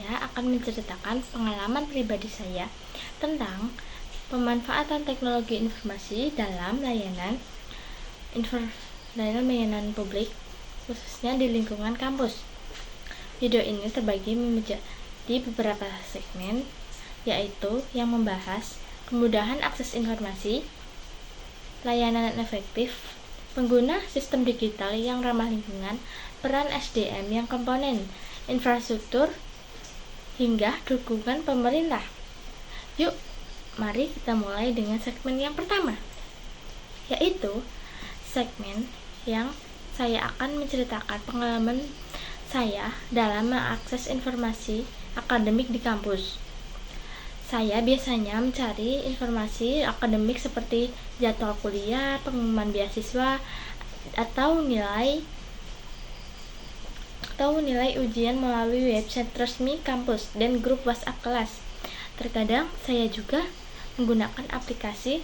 saya akan menceritakan pengalaman pribadi saya tentang pemanfaatan teknologi informasi dalam layanan publik, khususnya di lingkungan kampus. Video ini terbagi menjadi beberapa segmen, yaitu yang membahas kemudahan akses informasi, layanan efektif, pengguna sistem digital yang ramah lingkungan, peran SDM yang komponen, infrastruktur, hingga dukungan pemerintah. Yuk, mari kita mulai dengan segmen yang pertama, yaitu segmen yang saya akan menceritakan pengalaman saya dalam mengakses informasi akademik di kampus. Saya biasanya mencari informasi akademik seperti jadwal kuliah, pengumuman beasiswa, atau nilai ujian melalui website resmi kampus dan grup WhatsApp kelas. Terkadang saya juga menggunakan aplikasi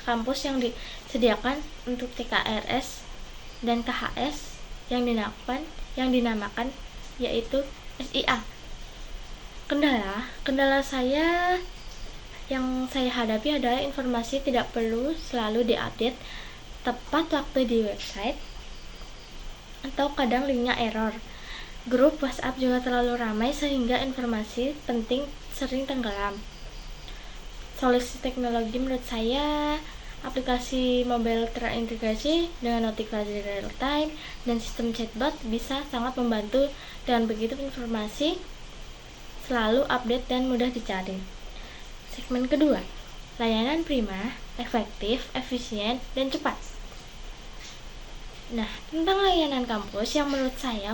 kampus yang disediakan untuk TKRS dan KHS yang dinamakan yaitu SIA. Kendala yang saya hadapi adalah informasi tidak perlu selalu diupdate tepat waktu di website, atau kadang linknya error. Grup WhatsApp juga terlalu ramai sehingga informasi penting sering tenggelam. Solusi teknologi menurut saya, aplikasi mobile terintegrasi dengan notifikasi real time dan sistem chatbot bisa sangat membantu. Dengan begitu informasi selalu update dan mudah dicari. Segmen kedua, layanan prima, efektif, efisien, dan cepat. Nah, tentang layanan kampus yang menurut saya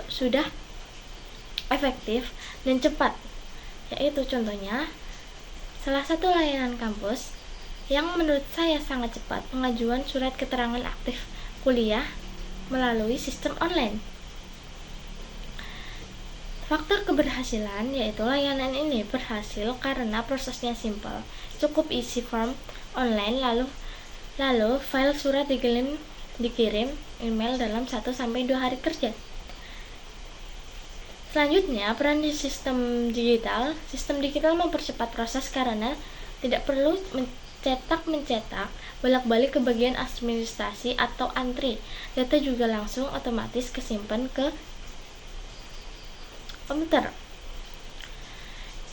sudah efektif dan cepat, yaitu contohnya salah satu layanan kampus yang menurut saya sangat cepat, pengajuan surat keterangan aktif kuliah melalui sistem online. Faktor keberhasilan yaitu layanan ini berhasil karena prosesnya simpel. Cukup isi form online lalu file surat dikirim email dalam 1-2 hari kerja. Selanjutnya, peran di sistem digital. Sistem digital mempercepat proses karena tidak perlu mencetak bolak-balik ke bagian administrasi atau antri. Data juga langsung otomatis kesimpan ke komputer.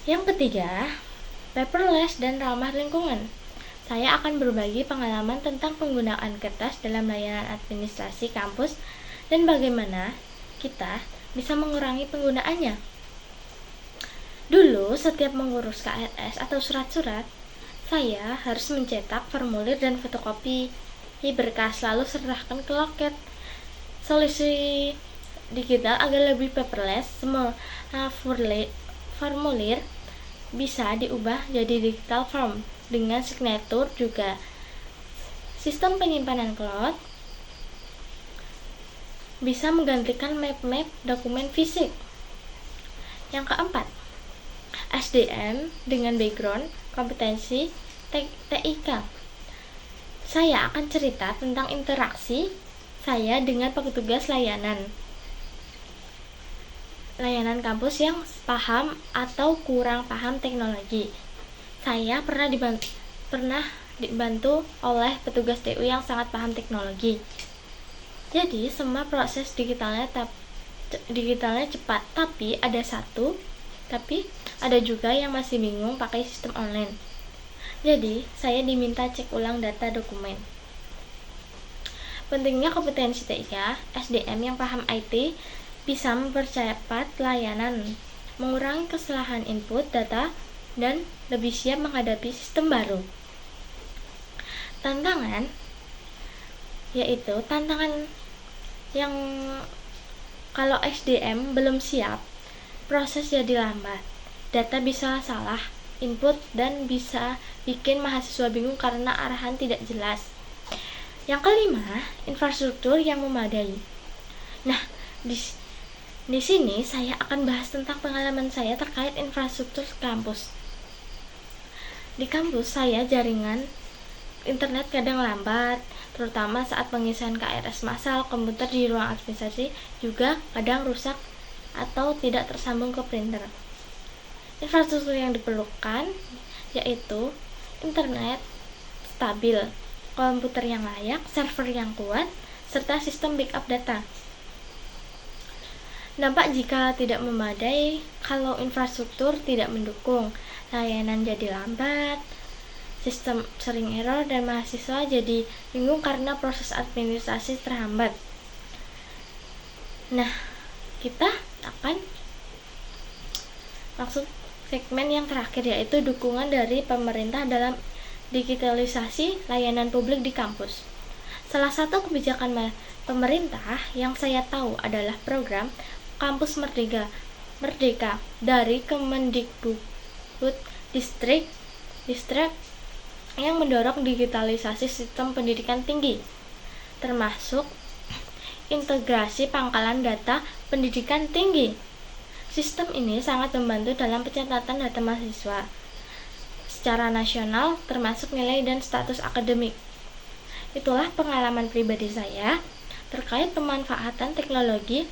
Yang ketiga, paperless dan ramah lingkungan. Saya akan berbagi pengalaman tentang penggunaan kertas dalam layanan administrasi kampus dan bagaimana kita bisa mengurangi penggunaannya. Dulu, setiap mengurus KRS atau surat-surat, saya harus mencetak formulir dan fotokopi berkas lalu serahkan ke loket. Solusi digital agar lebih paperless, semua formulir bisa diubah jadi digital form dengan signature juga. Sistem penyimpanan cloud bisa menggantikan map dokumen fisik. Yang keempat, SDM dengan background kompetensi TIK. Saya akan cerita tentang interaksi saya dengan petugas layanan kampus yang paham atau kurang paham teknologi. Saya pernah dibantu oleh petugas TU yang sangat paham teknologi. Jadi semua proses digitalnya cepat, tapi ada juga yang masih bingung pakai sistem online. Jadi saya diminta cek ulang data dokumen. Pentingnya kompetensi TIK, SDM yang paham IT bisa mempercepat layanan, mengurangi kesalahan input data, dan lebih siap menghadapi sistem baru. Tantangan yang kalau SDM belum siap, proses jadi lambat, data bisa salah input dan bisa bikin mahasiswa bingung karena arahan tidak jelas. Yang kelima, infrastruktur yang memadai. Nah, di sini saya akan bahas tentang pengalaman saya terkait infrastruktur kampus. Di kampus saya jaringan internet kadang lambat, terutama saat pengisian KRS massal. Komputer di ruang administrasi juga kadang rusak atau tidak tersambung ke printer. Infrastruktur yang diperlukan yaitu internet stabil, komputer yang layak, server yang kuat, serta sistem backup data. Dampak jika tidak memadai, kalau infrastruktur tidak mendukung, layanan jadi lambat, sistem sering error, dan mahasiswa jadi bingung karena proses administrasi terhambat. Nah, kita akan masuk segmen yang terakhir, yaitu dukungan dari pemerintah dalam digitalisasi layanan publik di kampus. Salah satu kebijakan pemerintah yang saya tahu adalah program Kampus Merdeka dari Kemendikbud Distrik yang mendorong digitalisasi sistem pendidikan tinggi, termasuk integrasi pangkalan data pendidikan tinggi. Sistem ini sangat membantu dalam pencatatan data mahasiswa secara nasional, termasuk nilai dan status akademik. Itulah pengalaman pribadi saya terkait pemanfaatan teknologi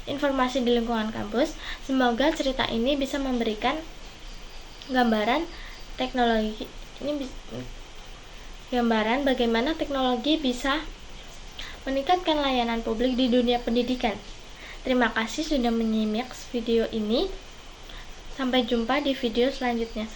informasi di lingkungan kampus. Semoga cerita ini bisa memberikan gambaran bagaimana teknologi bisa meningkatkan layanan publik di dunia pendidikan. Terima kasih sudah menyimak video ini. Sampai jumpa di video selanjutnya.